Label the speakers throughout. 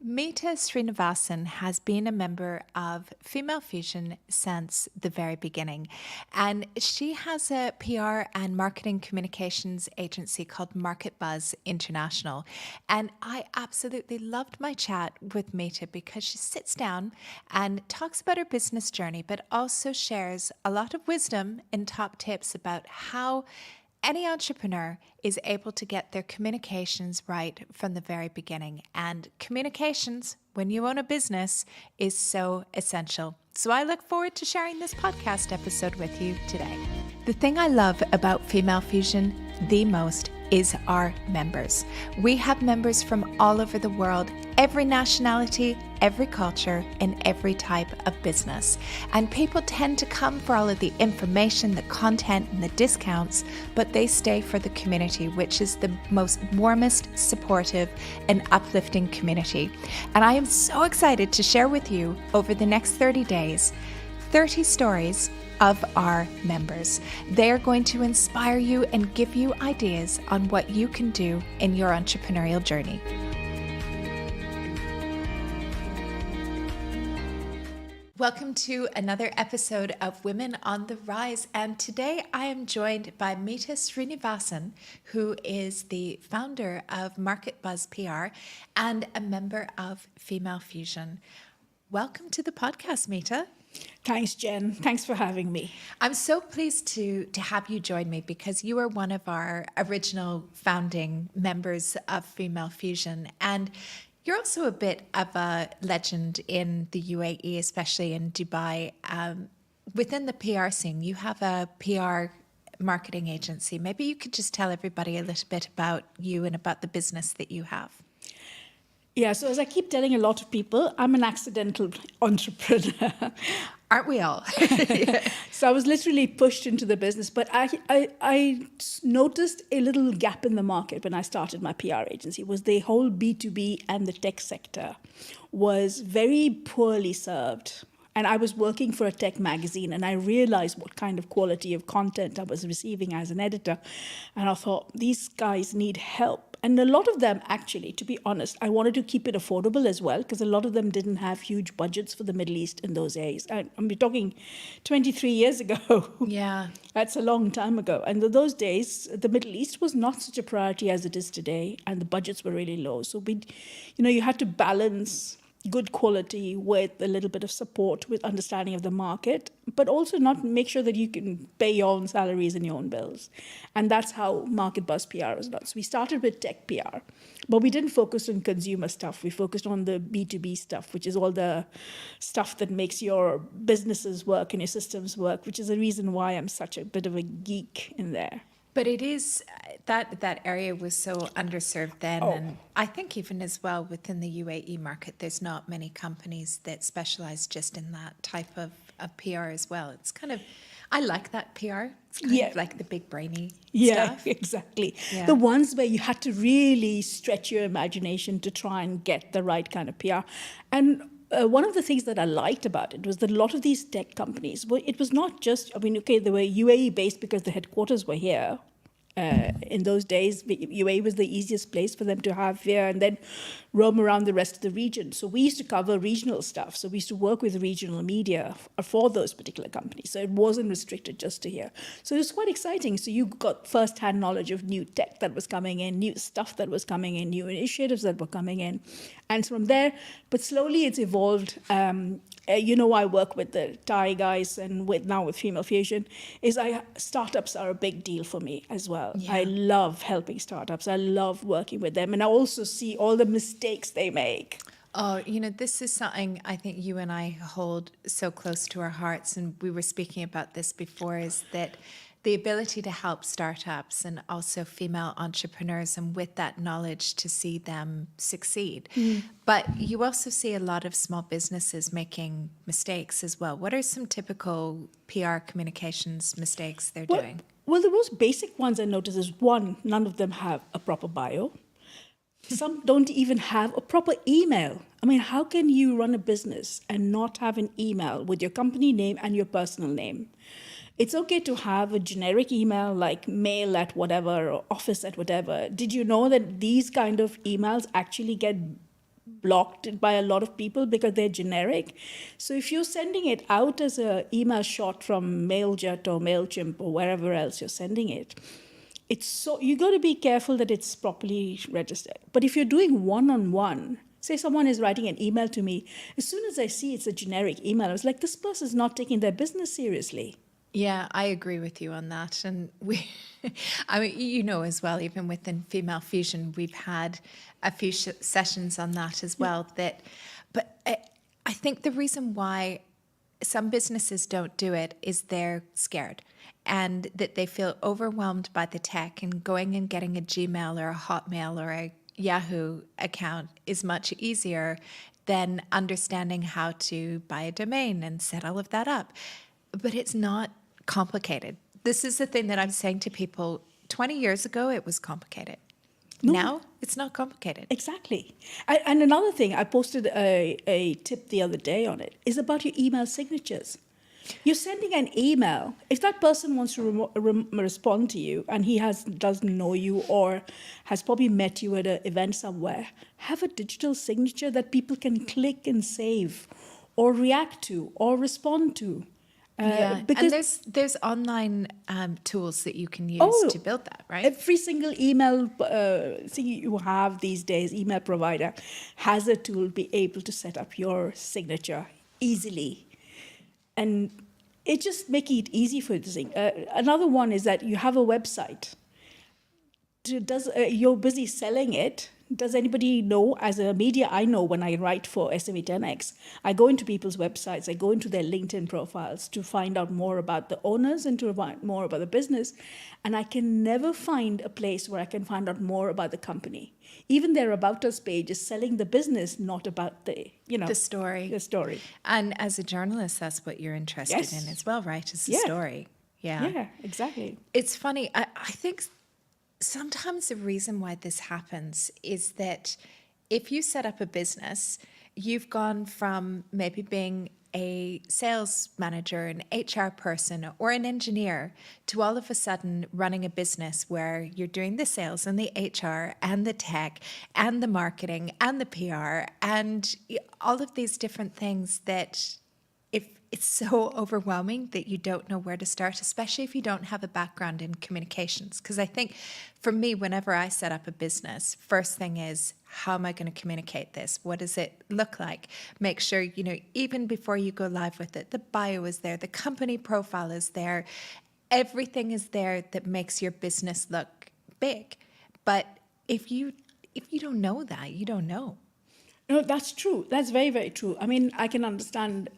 Speaker 1: Mita Srinivasan has been a member of Female Fusion since the very beginning. And she has a PR and marketing communications agency called Market Buzz International. And I absolutely loved my chat with Mita because she sits down and talks about her business journey, but also shares a lot of wisdom and top tips about how any entrepreneur is able to get their communications right from the very beginning. And communications, when you own a business, is so essential. So I look forward to sharing this podcast episode with you today. The thing I love about Female Fusion the most is our members. We have members from all over the world, every nationality, every culture, and every type of business. And people tend to come for all of the information, the content, and the discounts, but they stay for the community, which is the most warmest, supportive, and uplifting community. And I am so excited to share with you over the next 30 days, 30 stories of our members. They are going to inspire you and give you ideas on what you can do in your entrepreneurial journey. Welcome to another episode of Women on the Rise. And today I am joined by Mita Srinivasan, who is the founder of Market Buzz PR and a member of Female Fusion. Welcome to the podcast, Mita.
Speaker 2: Thanks, Jen. Thanks for having me.
Speaker 1: I'm so pleased to have you join me because you are one of our original founding members of Female Fusion. And you're also a bit of a legend in the UAE, especially in Dubai. Within the PR scene, you have a PR marketing agency. Maybe you could just tell everybody a little bit about you and about the business that you have.
Speaker 2: Yeah, so as I keep telling a lot of people, I'm an accidental entrepreneur.
Speaker 1: Aren't we all?
Speaker 2: So I was literally pushed into the business, but I noticed a little gap in the market when I started my PR agency. Was the whole B2B and the tech sector was very poorly served. And I was working for a tech magazine, and I realized what kind of quality of content I was receiving as an editor. And I thought, these guys need help. And a lot of them, actually, to be honest, I wanted to keep it affordable as well, because a lot of them didn't have huge budgets for the Middle East in those days. I'm talking 23 years ago.
Speaker 1: Yeah.
Speaker 2: That's a long time ago. And in those days, the Middle East was not such a priority as it is today, and the budgets were really low. So you had to balance good quality with a little bit of support, with understanding of the market, but also not make sure that you can pay your own salaries and your own bills. And that's how Market Buzz PR was done. So we started with tech PR, but we didn't focus on consumer stuff. We focused on the B2B stuff, which is all the stuff that makes your businesses work and your systems work, which is the reason why I'm such a bit of a geek in there.
Speaker 1: But it is, that area was so underserved then.
Speaker 2: Oh.
Speaker 1: And I think even as well within the UAE market, there's not many companies that specialize just in that type of PR as well. It's kind of, I like that PR. It's kind of like the big brainy stuff.
Speaker 2: Yeah, exactly.
Speaker 1: Yeah.
Speaker 2: The ones where you had to really stretch your imagination to try and get the right kind of PR. And one of the things that I liked about it was that a lot of these tech companies, well, it was not just, they were UAE based because the headquarters were here. In those days, UAE was the easiest place for them to have here and then roam around the rest of the region. So we used to cover regional stuff. So we used to work with regional media for those particular companies. So it wasn't restricted just to here. So it was quite exciting. So you got first-hand knowledge of new tech that was coming in, new stuff that was coming in, new initiatives that were coming in. And from there, but slowly it's evolved. I work with the Thai guys and now with Female Fusion, startups are a big deal for me as well.
Speaker 1: Yeah.
Speaker 2: I love helping startups. I love working with them. And I also see all the mistakes they make.
Speaker 1: Oh, this is something I think you and I hold so close to our hearts. And we were speaking about this before, is that the ability to help startups and also female entrepreneurs, and with that knowledge to see them succeed. But you also see a lot of small businesses making mistakes as well. What are some typical PR communications mistakes they're doing?
Speaker 2: Well, the most basic ones I notice is, one, none of them have a proper bio. Some don't even have a proper email. How can you run a business and not have an email with your company name and your personal name? It's okay to have a generic email like mail at whatever or office at whatever. Did you know that these kind of emails actually get blocked by a lot of people because they're generic. So if you're sending it out as an email shot from MailJet or MailChimp or wherever else you're sending it, you got to be careful that it's properly registered. But if you're doing one-on-one, say someone is writing an email to me, as soon as I see it's a generic email, I was like, this person's not taking their business seriously.
Speaker 1: Yeah, I agree with you on that. And I mean, as well, even within Female Fusion, we've had a few sessions on that as well. But I think the reason why some businesses don't do it is they're scared and that they feel overwhelmed by the tech, and going and getting a Gmail or a Hotmail or a Yahoo account is much easier than understanding how to buy a domain and set all of that up. But it's not complicated. This is the thing that I'm saying to people. 20 years ago, it was complicated.
Speaker 2: No.
Speaker 1: Now, it's not complicated.
Speaker 2: Exactly. And another thing, I posted a tip the other day on it, is about your email signatures. You're sending an email. If that person wants to respond to you and he doesn't know you or has probably met you at an event somewhere, have a digital signature that people can click and save or react to or respond to.
Speaker 1: Because and there's online tools that you can use to build that, right?
Speaker 2: Every single email thing you have these days, email provider has a tool to be able to set up your signature easily. And it just making it easy for the thing. Another one is that you have a website. You're busy selling it. Does anybody know? As a media, I know when I write for SME 10X, I go into people's websites, I go into their LinkedIn profiles to find out more about the owners and to find more about the business. And I can never find a place where I can find out more about the company. Even their About Us page is selling the business, not about the story. The story.
Speaker 1: And as a journalist, that's what you're interested in as well, right? Is the story.
Speaker 2: Yeah, exactly.
Speaker 1: It's funny. I think sometimes the reason why this happens is that if you set up a business, you've gone from maybe being a sales manager, an HR person, or an engineer to all of a sudden running a business where you're doing the sales and the HR and the tech and the marketing and the PR and all of these different things that it's so overwhelming that you don't know where to start, especially if you don't have a background in communications. Because I think for me, whenever I set up a business, first thing is, how am I going to communicate this? What does it look like? Make sure, even before you go live with it, the bio is there, the company profile is there, everything is there that makes your business look big. But if you don't know that, you don't know.
Speaker 2: No, that's true. That's very, very true. I mean, I can understand.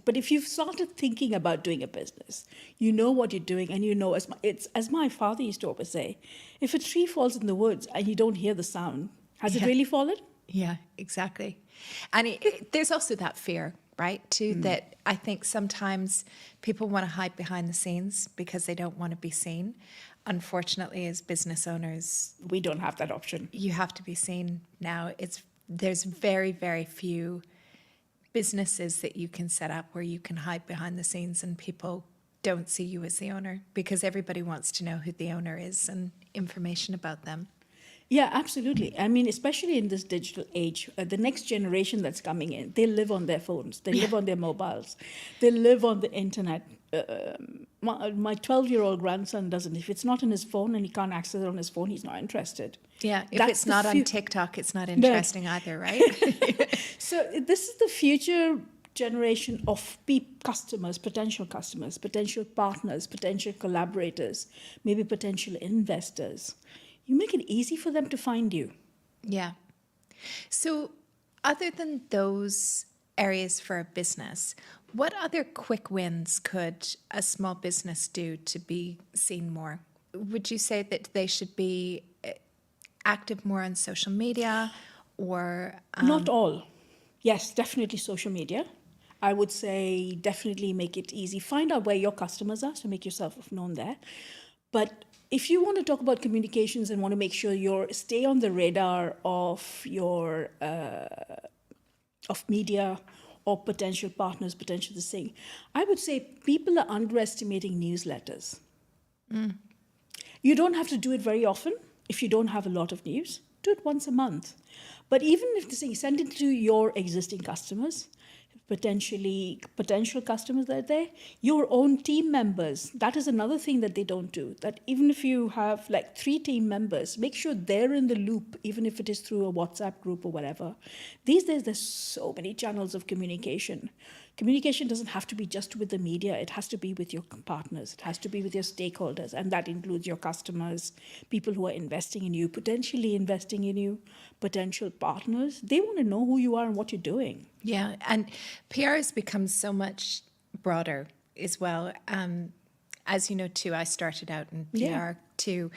Speaker 2: But if you've started thinking about doing a business, you know what you're doing, and as my father used to always say, if a tree falls in the woods and you don't hear the sound, has it really fallen?
Speaker 1: Yeah, exactly. And there's also that fear, right, too, that I think sometimes people want to hide behind the scenes because they don't want to be seen. Unfortunately, as business owners,
Speaker 2: we don't have that option.
Speaker 1: You have to be seen now. There's very, very few businesses that you can set up where you can hide behind the scenes and people don't see you as the owner, because everybody wants to know who the owner is and information about them.
Speaker 2: Yeah, absolutely. I mean, especially in this digital age, the next generation that's coming in, they live on their phones, they live on their mobiles, they live on the internet. My 12-year-old grandson doesn't. If it's not on his phone and he can't access it on his phone, he's not interested.
Speaker 1: Yeah, if it's not on TikTok, it's not interesting either, right?
Speaker 2: So this is the future generation of customers, potential partners, potential collaborators, maybe potential investors. You make it easy for them to find you.
Speaker 1: Yeah. So other than those areas for a business, what other quick wins could a small business do to be seen more? Would you say that they should be active more on social media or...
Speaker 2: Not all. Yes, definitely social media. I would say definitely make it easy. Find out where your customers are, so make yourself known there. But if you want to talk about communications and want to make sure stay on the radar of your of media or potential partners, potential this thing, I would say people are underestimating newsletters. You don't have to do it very often if you don't have a lot of news do it once a month. But even if the thing, send it to your existing customers, potential customers that are there, your own team members. That is another thing that they don't do. That even if you have like 3 team members, make sure they're in the loop, even if it is through a WhatsApp group or whatever. These days, there's so many channels of communication. Communication doesn't have to be just with the media. It has to be with your partners. It has to be with your stakeholders. And that includes your customers, people who are investing in you, potentially investing in you, potential partners. They want to know who you are and what you're doing.
Speaker 1: Yeah, and PR has become so much broader as well. As you know, too, I started out in PR too.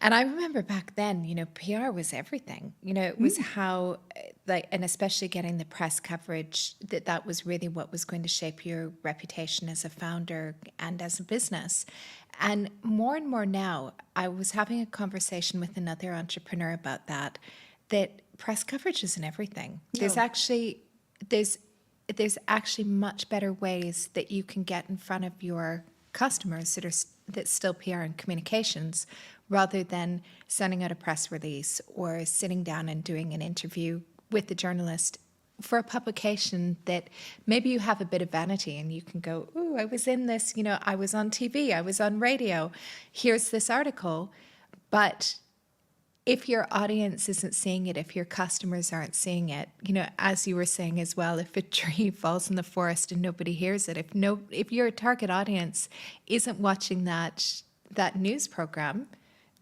Speaker 1: And I remember back then, PR was everything. It was how, and especially getting the press coverage, that was really what was going to shape your reputation as a founder and as a business. And more now, I was having a conversation with another entrepreneur about that press coverage isn't everything.
Speaker 2: No.
Speaker 1: There's actually much better ways that you can get in front of your customers that's still PR and communications, rather than sending out a press release or sitting down and doing an interview with the journalist for a publication that maybe you have a bit of vanity and you can go, "Ooh, I was in this, I was on TV, I was on radio, here's this article." But if your audience isn't seeing it, if your customers aren't seeing it, as you were saying as well, if a tree falls in the forest and nobody hears it, if your target audience isn't watching that news program,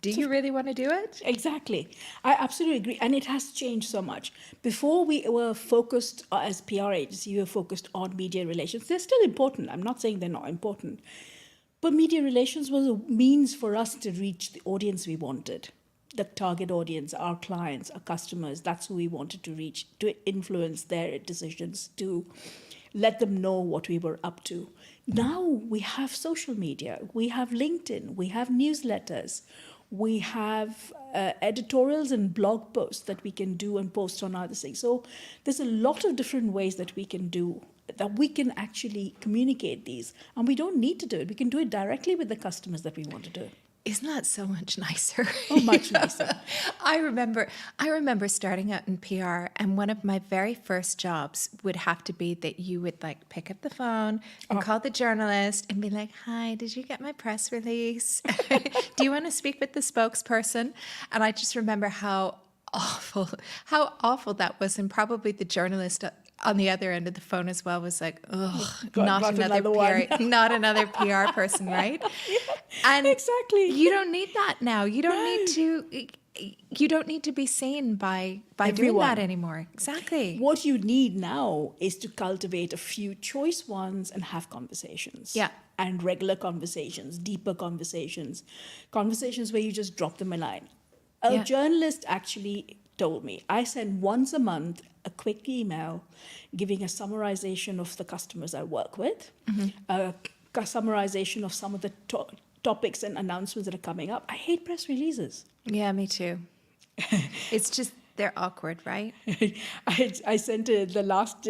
Speaker 1: do you really want to do it?
Speaker 2: Exactly. I absolutely agree. And it has changed so much. Before we were focused as PR agency, we were focused on media relations. They're still important. I'm not saying they're not important. But media relations was a means for us to reach the audience we wanted. The target audience, our clients, our customers, that's who we wanted to reach, to influence their decisions, to let them know what we were up to. Now we have social media, we have LinkedIn, we have newsletters, we have editorials and blog posts that we can do and post on other things. So there's a lot of different ways that we can do, that we can actually communicate these. And we don't need to do it. We can do it directly with the customers that we want to do.
Speaker 1: Isn't that so much nicer?
Speaker 2: Oh, much nicer.
Speaker 1: I remember starting out in PR, and one of my very first jobs would have to be that you would pick up the phone and call the journalist and be like, "Hi, did you get my press release? Do you want to speak with the spokesperson?" And I just remember how awful that was, and probably the journalist on the other end of the phone as well was like, "Ugh, not another PR, not another PR person," right? And
Speaker 2: exactly.
Speaker 1: You don't need that now. You don't need to be seen by doing that anymore. Exactly.
Speaker 2: What you need now is to cultivate a few choice ones and have conversations.
Speaker 1: Yeah.
Speaker 2: And regular conversations, deeper conversations where you just drop them a line. A journalist actually told me, I send once a month a quick email giving a summarization of the customers I work with, a summarization of some of the topics and announcements that are coming up. I hate press releases.
Speaker 1: Yeah, me too. It's just, they're awkward, right?
Speaker 2: I sent the last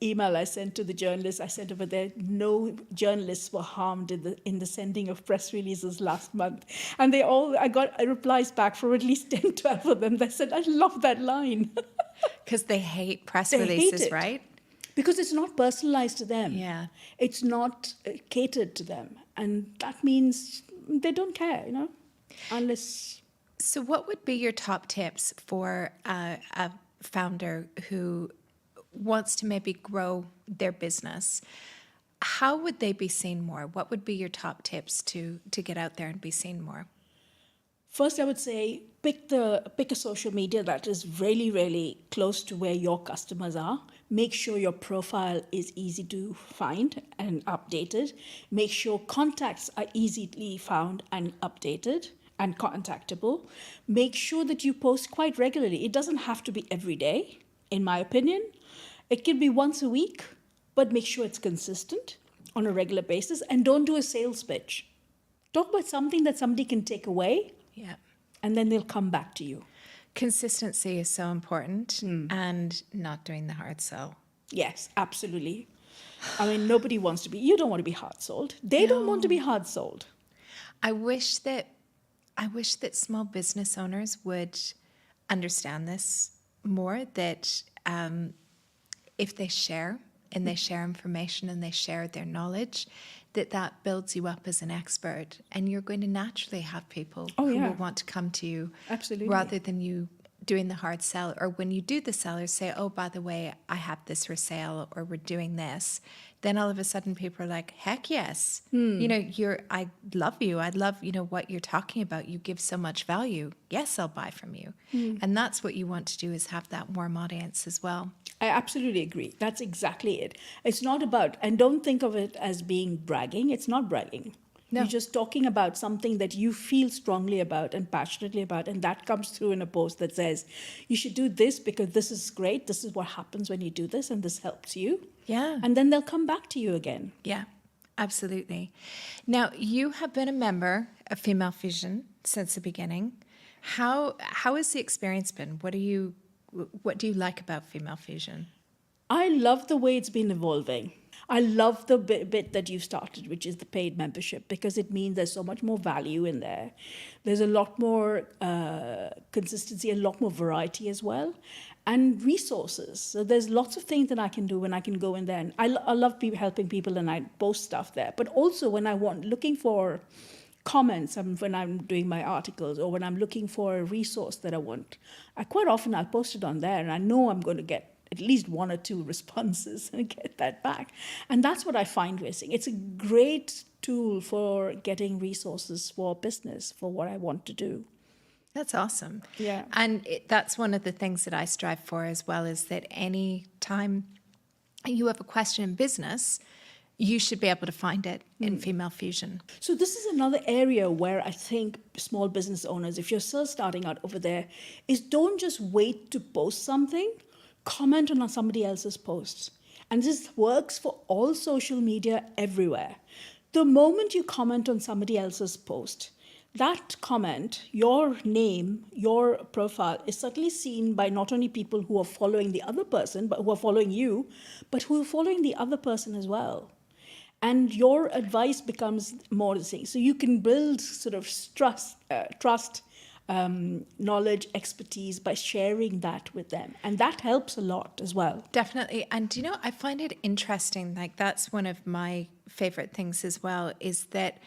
Speaker 2: email I sent to the journalists. I sent over there, no journalists were harmed in the sending of press releases last month. And I got replies back from at least 10, 12 of them. They said, "I love that line."
Speaker 1: Because they hate press releases, right?
Speaker 2: Because it's not personalized to them.
Speaker 1: Yeah.
Speaker 2: It's not catered to them. And that means they don't care, unless...
Speaker 1: So what would be your top tips for a founder who wants to maybe grow their business? How would they be seen more? What would be your top tips to get out there and be seen more?
Speaker 2: First, I would say pick a social media that is really, really close to where your customers are. Make sure your profile is easy to find and updated. Make sure contacts are easily found and updated and contactable. Make sure that you post quite regularly. It doesn't have to be every day, in my opinion. It can be once a week, but make sure it's consistent on a regular basis, and don't do a sales pitch. Talk about something that somebody can take away, and then they'll come back to you.
Speaker 1: Consistency is so important, and not doing the hard sell.
Speaker 2: Yes, absolutely. I mean, nobody wants to be, you don't want to be hard sold. They don't want to be hard sold.
Speaker 1: I wish that small business owners would understand this more, that if they share and they share information and they share their knowledge, that builds you up as an expert, and you're going to naturally have people who will want to come to you.
Speaker 2: Absolutely.
Speaker 1: Rather than you doing the hard sell, or when you do the sellers say, oh, by the way, I have this for sale, or we're doing this, then all of a sudden people are like, heck yes. I love you. I love, what you're talking about. You give so much value. Yes, I'll buy from you. And that's what you want to do, is have that warm audience as well.
Speaker 2: I absolutely agree. That's exactly it. It's not about, and don't think of it as being bragging. It's not bragging.
Speaker 1: No.
Speaker 2: You're just talking about something that you feel strongly about and passionately about, and that comes through in a post that says, you should do this because this is great. This is what happens when you do this, and this helps you.
Speaker 1: Yeah.
Speaker 2: And then they'll come back to you again.
Speaker 1: Yeah, absolutely. Now, you have been a member of Female Fusion since the beginning. How has the experience been? What do you like about Female Fusion?
Speaker 2: I love the way it's been evolving. I love the bit that you started, which is the paid membership, because it means there's so much more value in there. There's a lot more consistency, a lot more variety as well, and resources. So there's lots of things that I can do when I can go in there. And I love helping people, and I post stuff there. But also when I looking for comments, when I'm doing my articles, or when I'm looking for a resource that I want, quite often I'll post it on there, and I know I'm going to get at least 1 or 2 responses and get that back. And that's what I find we're seeing. It's a great tool for getting resources for business, for what I want to do.
Speaker 1: That's awesome.
Speaker 2: Yeah.
Speaker 1: And that's one of the things that I strive for as well, is that any time you have a question in business, you should be able to find it in Female Fusion.
Speaker 2: So this is another area where I think small business owners, if you're still starting out over there, is don't just wait to post something. Comment on somebody else's posts. And this works for all social media everywhere. The moment you comment on somebody else's post, that comment, your name, your profile is certainly seen by not only people who are following the other person, but who are following you, but who are following the other person as well. And your advice becomes more the same. So you can build sort of trust, knowledge, expertise by sharing that with them. And that helps a lot as well.
Speaker 1: Definitely. And, I find it interesting, like that's one of my favorite things as well, is that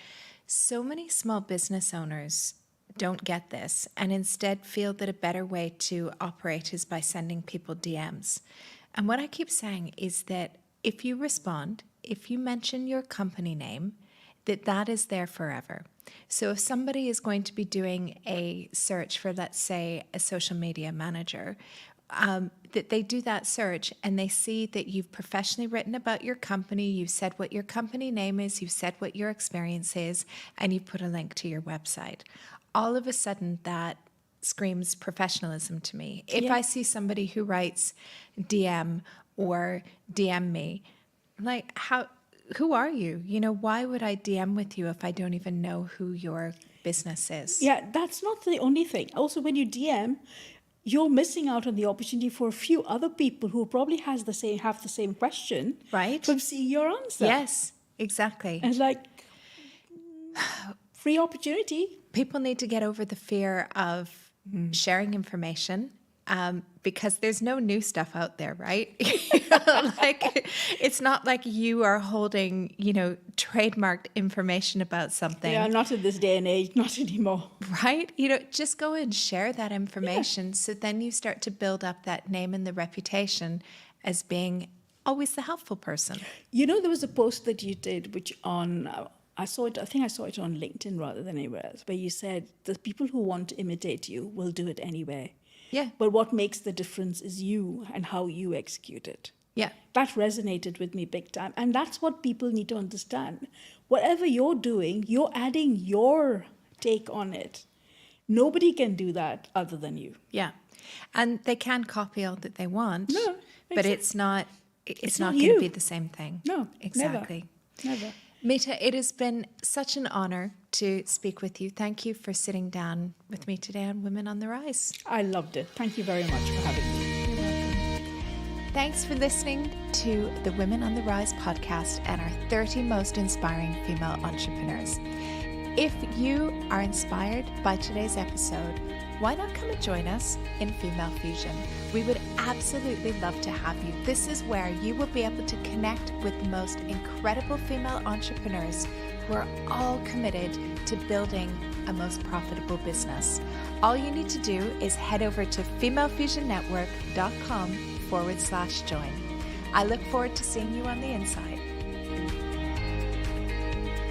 Speaker 1: so many small business owners don't get this and instead feel that a better way to operate is by sending people DMs. And what I keep saying is that if you respond, if you mention your company name, that is there forever. So if somebody is going to be doing a search for, let's say, a social media manager, that they do that search and they see that you've professionally written about your company, you've said what your company name is, you've said what your experience is, and you put a link to your website. All of a sudden, that screams professionalism to me. If I see somebody who writes DM or DM me, like, who are you? Why would I DM with you if I don't even know who your business is?
Speaker 2: Yeah, that's not the only thing. Also, when you DM, you're missing out on the opportunity for a few other people who probably have the same question,
Speaker 1: right?
Speaker 2: From seeing your answer.
Speaker 1: Yes, exactly.
Speaker 2: And free opportunity.
Speaker 1: People need to get over the fear of sharing information. Because there's no new stuff out there, right? It's not like you are holding, trademarked information about something.
Speaker 2: Yeah, not in this day and age, not anymore.
Speaker 1: Right? Just go and share that information. Yeah. So then you start to build up that name and the reputation as being always the helpful person.
Speaker 2: There was a post that you did, which I think I saw it on LinkedIn rather than anywhere else, where you said the people who want to imitate you will do it anyway.
Speaker 1: Yeah.
Speaker 2: But what makes the difference is you and how you execute it.
Speaker 1: Yeah.
Speaker 2: That resonated with me big time. And that's what people need to understand. Whatever you're doing, you're adding your take on it. Nobody can do that other than you.
Speaker 1: Yeah. And they can copy all that they want.
Speaker 2: No.
Speaker 1: But it's not going to be the same thing.
Speaker 2: No.
Speaker 1: Exactly.
Speaker 2: Never.
Speaker 1: Mita, it has been such an honor to speak with you. Thank you for sitting down with me today on Women on the Rise.
Speaker 2: I loved it. Thank you very much for having me.
Speaker 1: You're welcome. Thanks for listening to the Women on the Rise podcast and our 30 most inspiring female entrepreneurs. If you are inspired by today's episode, why not come and join us in Female Fusion? We would absolutely love to have you. This is where you will be able to connect with the most incredible female entrepreneurs who are all committed to building a most profitable business. All you need to do is head over to femalefusionnetwork.com/join. I look forward to seeing you on the inside.